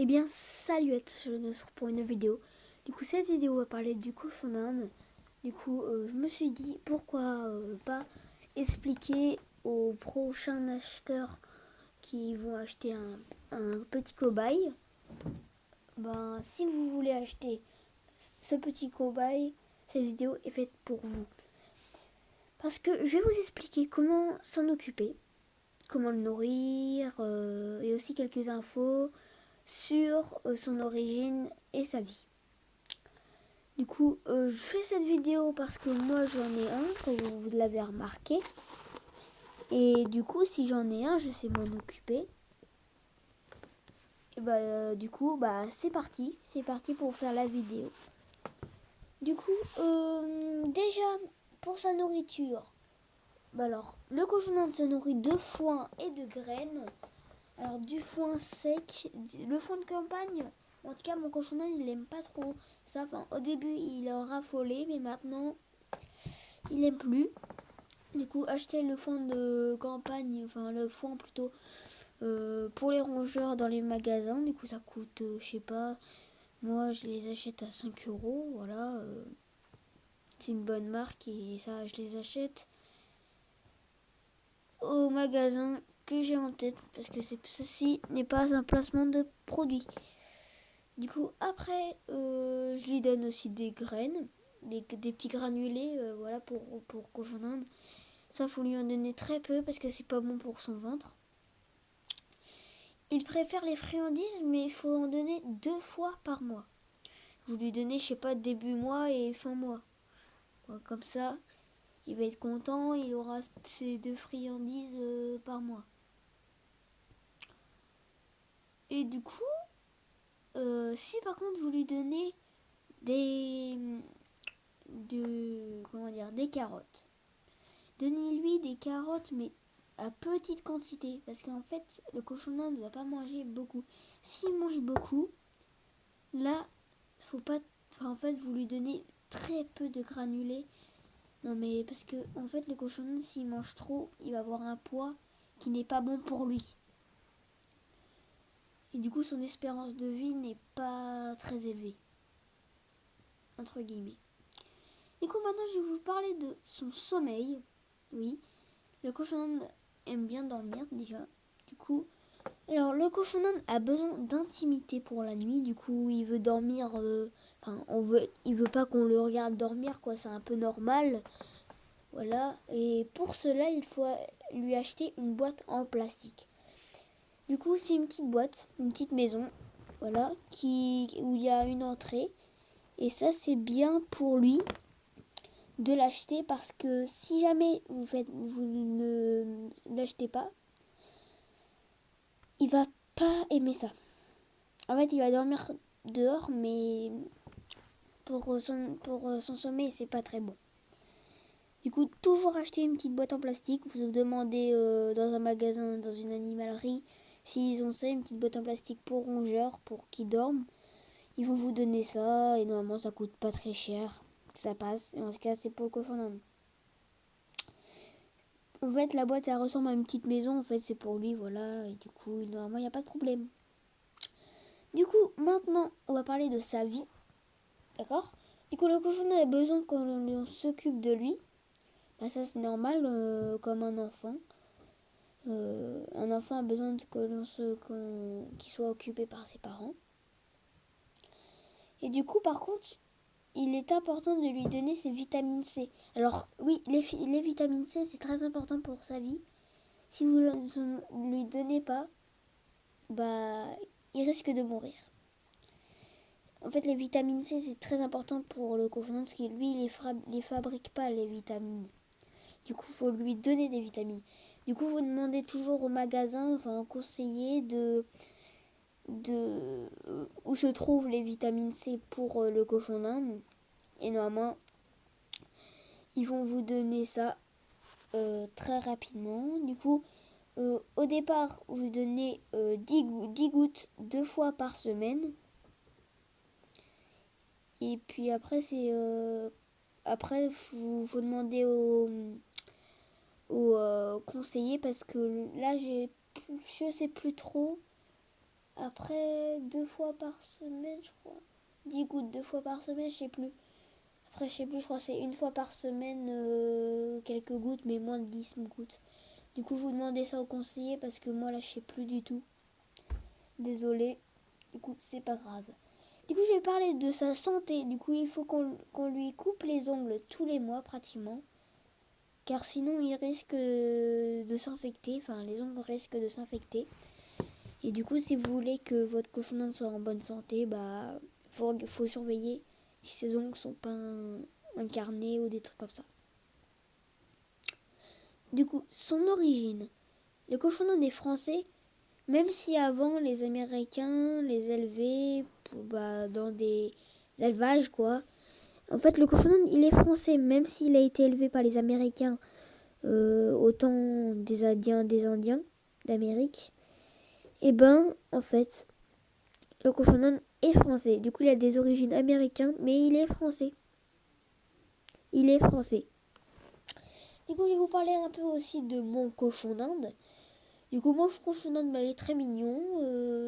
Eh bien, salut à tous, je me retrouve pour une vidéo. Du coup, cette vidéo va parler du cochon d'Inde. Du coup, je me suis dit, pourquoi pas expliquer aux prochains acheteurs qui vont acheter un petit cobaye. Ben, si vous voulez acheter ce petit cobaye, cette vidéo est faite pour vous. Parce que je vais vous expliquer comment s'en occuper, comment le nourrir, et aussi quelques infos sur son origine et sa vie. Du coup, je fais cette vidéo parce que moi j'en ai un, comme vous l'avez remarqué. Et du coup, si j'en ai un, je sais m'en occuper. Et du coup, c'est parti. C'est parti pour faire la vidéo. Du coup, déjà, pour sa nourriture. Alors, le cochon d'Inde se nourrit de foin et de graines. Alors, du foin sec, le foin de campagne. En tout cas, mon cochon d'Inde, il aime pas trop ça. Enfin, au début, il en raffolait, mais maintenant, il aime plus. Du coup, acheter le foin de campagne, enfin le foin plutôt, pour les rongeurs dans les magasins. Du coup, ça coûte, je sais pas, moi je les achète à 5 €. Voilà, c'est une bonne marque et ça, je les achète au magasin que j'ai en tête parce que ceci n'est pas un placement de produit. Du coup, après, je lui donne aussi des graines, des petits granulés, voilà, pour cochon d'Inde. Ça, faut lui en donner très peu parce que c'est pas bon pour son ventre. Il préfère les friandises, mais il faut en donner 2 fois par mois. Vous lui donnez, je sais pas, début mois et fin mois. Comme ça, il va être content, il aura ses 2 friandises par mois. Et du coup, si par contre vous lui donnez des carottes, donnez-lui des carottes, mais à petite quantité, parce qu'en fait, le cochon d'Inde ne va pas manger beaucoup. S'il mange beaucoup, là, faut pas. Enfin, en fait, vous lui donnez très peu de granulés. Non, mais parce que, en fait, le cochon d'Inde, s'il mange trop, il va avoir un poids qui n'est pas bon pour lui. Et du coup, son espérance de vie n'est pas très élevée. Entre guillemets. Du coup, maintenant, je vais vous parler de son sommeil. Oui, le cochon d'Inde aime bien dormir déjà. Du coup, alors le cochon d'Inde a besoin d'intimité pour la nuit. Du coup, il veut dormir. Il veut pas qu'on le regarde dormir, quoi. C'est un peu normal. Voilà. Et pour cela, il faut lui acheter une boîte en plastique. Du coup, c'est une petite boîte, une petite maison, voilà, où il y a une entrée. Et ça, c'est bien pour lui de l'acheter parce que si jamais vous ne l'achetez pas, il va pas aimer ça. En fait, il va dormir dehors, mais pour son sommeil, c'est pas très bon. Du coup, toujours acheter une petite boîte en plastique. Vous demandez dans un magasin, dans une animalerie, s'ils ont ça, une petite boîte en plastique pour rongeurs, pour qu'ils dorment. Ils vont vous donner ça, et normalement, ça coûte pas très cher. Ça passe. Et en tout cas, c'est pour le cochon d'Inde. En fait, la boîte, elle ressemble à une petite maison. En fait, c'est pour lui, voilà. Et du coup, normalement, il n'y a pas de problème. Du coup, maintenant, on va parler de sa vie. D'accord? Du coup, le cochon d'Inde a besoin qu'on s'occupe de lui. Ça, c'est normal, comme un enfant. Un enfant a besoin qu'il soit occupé par ses parents. Et du coup, par contre, il est important de lui donner ses vitamines C. Alors, oui, les vitamines C, c'est très important pour sa vie. Si vous ne lui donnez pas, il risque de mourir. En fait, les vitamines C, c'est très important pour le cochon parce que lui, il les fabrique pas, les vitamines. Du coup, il faut lui donner des vitamines. Du coup, vous demandez toujours au magasin, enfin au conseiller, où se trouvent les vitamines C pour le cochon d'Inde. Et normalement, ils vont vous donner ça très rapidement. Du coup, au départ, vous donnez 10 gouttes 2 fois par semaine. Et puis après, après, faut demander au conseiller parce que là, je sais plus trop. Après 2 fois par semaine, je crois. 10 gouttes 2 fois par semaine, je sais plus. Après, je sais plus, je crois que c'est 1 fois par semaine, quelques gouttes, mais moins de 10 gouttes. Du coup, vous demandez ça au conseiller parce que moi, là, je sais plus du tout. Désolée. Du coup, c'est pas grave. Du coup, je vais parler de sa santé. Du coup, il faut qu'on lui coupe les ongles tous les mois, pratiquement. Car sinon, il risque de s'infecter. Enfin, les ongles risquent de s'infecter. Et du coup, si vous voulez que votre cochon d'Inde soit en bonne santé, bah, faut surveiller si ses ongles sont pas incarnés ou des trucs comme ça. Du coup, son origine. Le cochon d'Inde est français, même si avant les Américains les élevaient dans des élevages, quoi. En fait, le cochon d'Inde, il est français, même s'il a été élevé par les Américains au temps des Indiens d'Amérique. Et ben, en fait, le cochon d'Inde est français. Du coup, il a des origines américaines, mais il est français. Il est français. Du coup, je vais vous parler un peu aussi de mon cochon d'Inde. Du coup, mon cochon d'Inde, il est très mignon.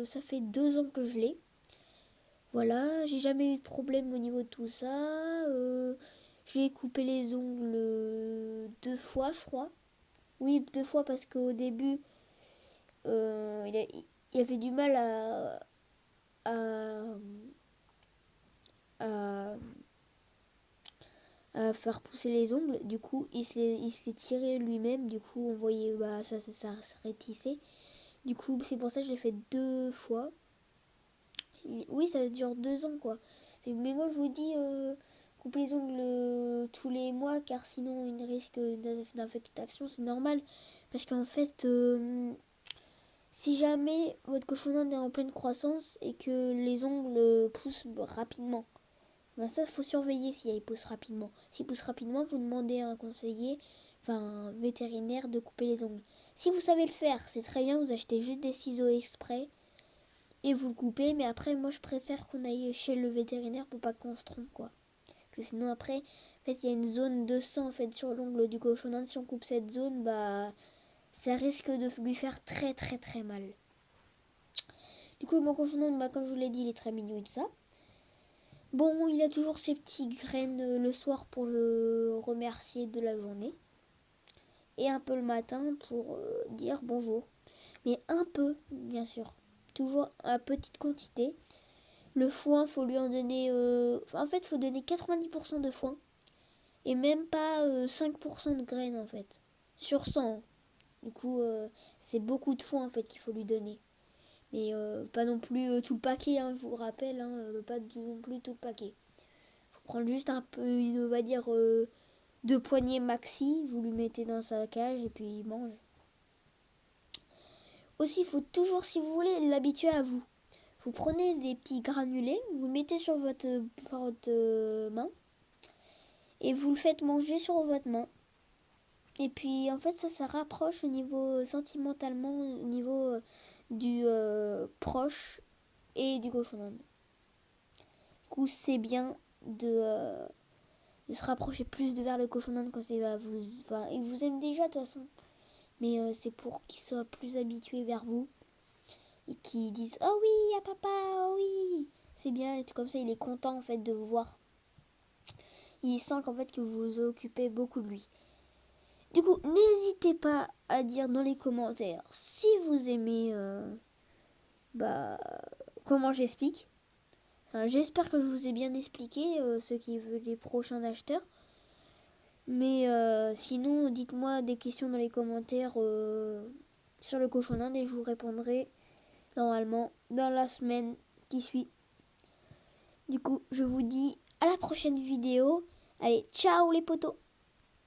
Ça fait 2 ans que je l'ai. Voilà, j'ai jamais eu de problème au niveau de tout ça. Je lui ai coupé les ongles 2 fois, je crois. Oui, 2 fois parce qu'au début, il avait du mal à, à, à faire pousser les ongles. Du coup, il se les tiré lui-même. Du coup, on voyait ça se rétissait. Du coup, c'est pour ça que je l'ai fait 2 fois. Oui, ça dure 2 ans, quoi. Mais moi, je vous dis, coupe les ongles tous les mois, car sinon, il risque d'infectation. C'est normal. Parce qu'en fait, si jamais votre cochon d'Inde est en pleine croissance et que les ongles poussent rapidement, ben ça, il faut surveiller si ils poussent rapidement. S'ils poussent rapidement, vous demandez à un conseiller, enfin un vétérinaire, de couper les ongles. Si vous savez le faire, c'est très bien, vous achetez juste des ciseaux exprès et vous le coupez. Mais après, moi, je préfère qu'on aille chez le vétérinaire pour pas qu'on se trompe, quoi. Parce que sinon, après, en fait, il y a une zone de sang en fait, sur l'ongle du cochon d'Inde. Si on coupe cette zone, bah, ça risque de lui faire très très très mal. Du coup, mon cochon d'Inde, bah, comme je vous l'ai dit, il est très mignon et tout ça. Bon, il a toujours ses petites graines le soir pour le remercier de la journée. Et un peu le matin pour dire bonjour. Mais un peu, bien sûr. Toujours à petite quantité. Le foin, faut lui en donner... en fait, il faut donner 90% de foin. Et même pas 5% de graines, en fait. Sur 100. Du coup, c'est beaucoup de foin, en fait, qu'il faut lui donner. Mais pas non plus tout le paquet, hein, je vous rappelle. Pas non plus tout le paquet. Prendre juste un peu, on va dire, 2 poignées maxi. Vous lui mettez dans sa cage et puis il mange. Aussi, il faut toujours, si vous voulez, l'habituer à vous. Vous prenez des petits granulés, vous le mettez sur votre main et vous le faites manger sur votre main. Et puis, en fait, ça rapproche au niveau sentimentalement, au niveau du proche et du cochon d'Inde. Du coup, c'est bien de se rapprocher plus vers le cochon d'Inde quand il vous aime déjà de toute façon. Mais c'est pour qu'il soit plus habitué vers vous et qu'il dise oh oui, à papa, oh oui, c'est bien, et tout comme ça, il est content en fait de vous voir. Il sent qu'en fait que vous vous occupez beaucoup de lui. Du coup, n'hésitez pas à dire dans les commentaires si vous aimez comment j'explique. Enfin, j'espère que je vous ai bien expliqué, ceux qui veulent les prochains acheteurs. Mais sinon, dites-moi des questions dans les commentaires sur le cochon d'Inde et je vous répondrai normalement dans la semaine qui suit. Du coup, je vous dis à la prochaine vidéo. Allez, ciao les potos!